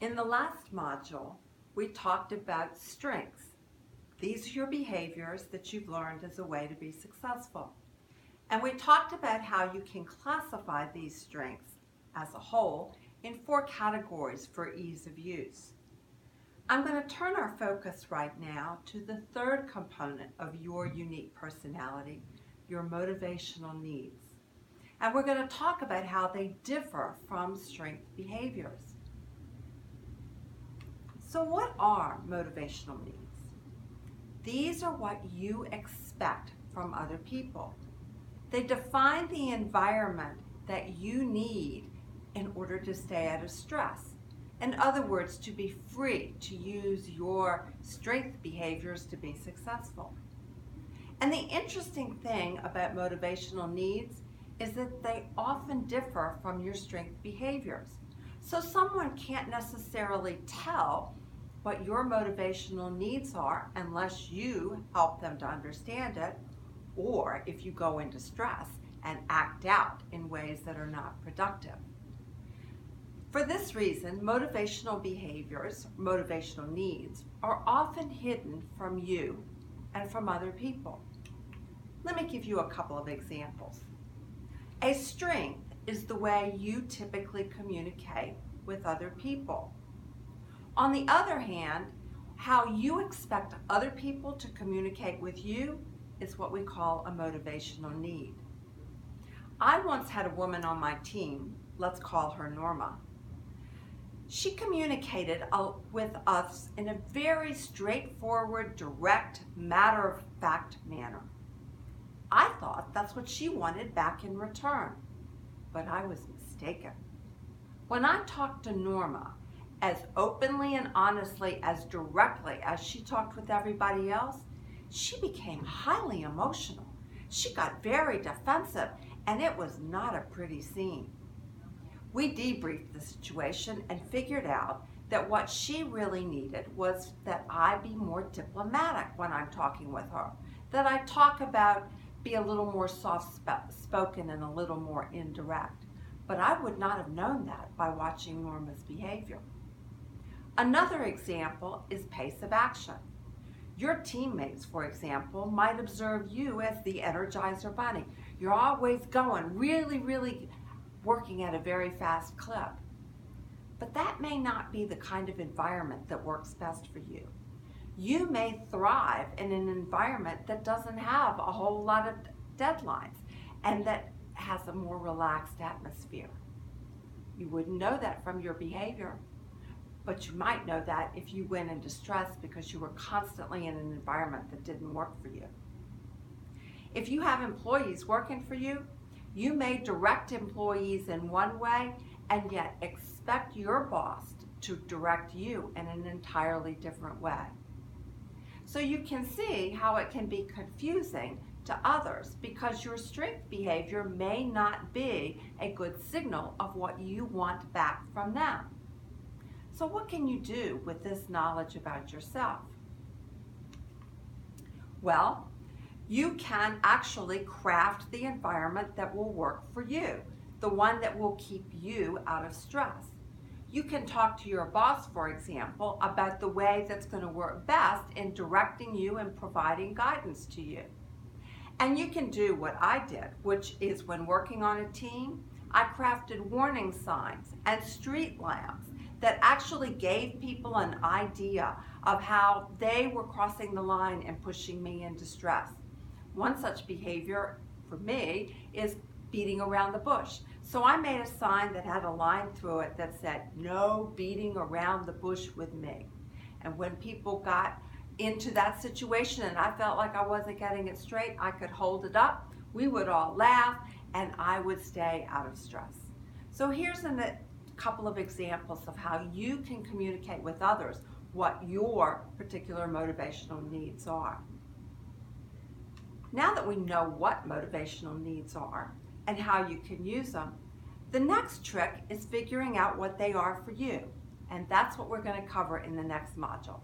In the last module, we talked about strengths. These are your behaviors that you've learned as a way to be successful. And we talked about how you can classify these strengths as a whole in 4 categories for ease of use. I'm going to turn our focus right now to the third component of your unique personality, your motivational needs. And we're going to talk about how they differ from strength behaviors. So what are motivational needs? These are what you expect from other people. They define the environment that you need in order to stay out of stress. In other words, to be free to use your strength behaviors to be successful. And the interesting thing about motivational needs is that they often differ from your strength behaviors. So someone can't necessarily tell what your motivational needs are unless you help them to understand it, or if you go into stress and act out in ways that are not productive. For this reason, motivational behaviors, motivational needs, are often hidden from you and from other people. Let me give you a couple of examples. A strength is the way you typically communicate with other people. On the other hand, how you expect other people to communicate with you is what we call a motivational need. I once had a woman on my team, let's call her Norma. She communicated with us in a very straightforward, direct, matter-of-fact manner. I thought that's what she wanted back in return, but I was mistaken. When I talked to Norma as openly and honestly, as directly as she talked with everybody else, she became highly emotional. She got very defensive, and it was not a pretty scene. We debriefed the situation and figured out that what she really needed was that I be more diplomatic when I'm talking with her, that I be a little more soft-spoken and a little more indirect. But I would not have known that by watching Norma's behavior. Another example is pace of action. Your teammates, for example, might observe you as the Energizer Bunny. You're always going, really working at a very fast clip. But that may not be the kind of environment that works best for you. You may thrive in an environment that doesn't have a whole lot of deadlines and that has a more relaxed atmosphere. You wouldn't know that from your behavior, but you might know that if you went into stress because you were constantly in an environment that didn't work for you. If you have employees working for you, you may direct employees in one way and yet expect your boss to direct you in an entirely different way. So you can see how it can be confusing to others because your strength behavior may not be a good signal of what you want back from them. So what can you do with this knowledge about yourself? Well, you can actually craft the environment that will work for you, the one that will keep you out of stress. You can talk to your boss, for example, about the way that's going to work best in directing you and providing guidance to you. And you can do what I did, which is when working on a team, I crafted warning signs and street lamps that actually gave people an idea of how they were crossing the line and pushing me into stress. One such behavior for me is beating around the bush. So I made a sign that had a line through it that said, "No beating around the bush with me." And when people got into that situation and I felt like I wasn't getting it straight, I could hold it up, we would all laugh, and I would stay out of stress. So here's a couple of examples of how you can communicate with others what your particular motivational needs are. Now that we know what motivational needs are and how you can use them, the next trick is figuring out what they are for you. And that's what we're going to cover in the next module.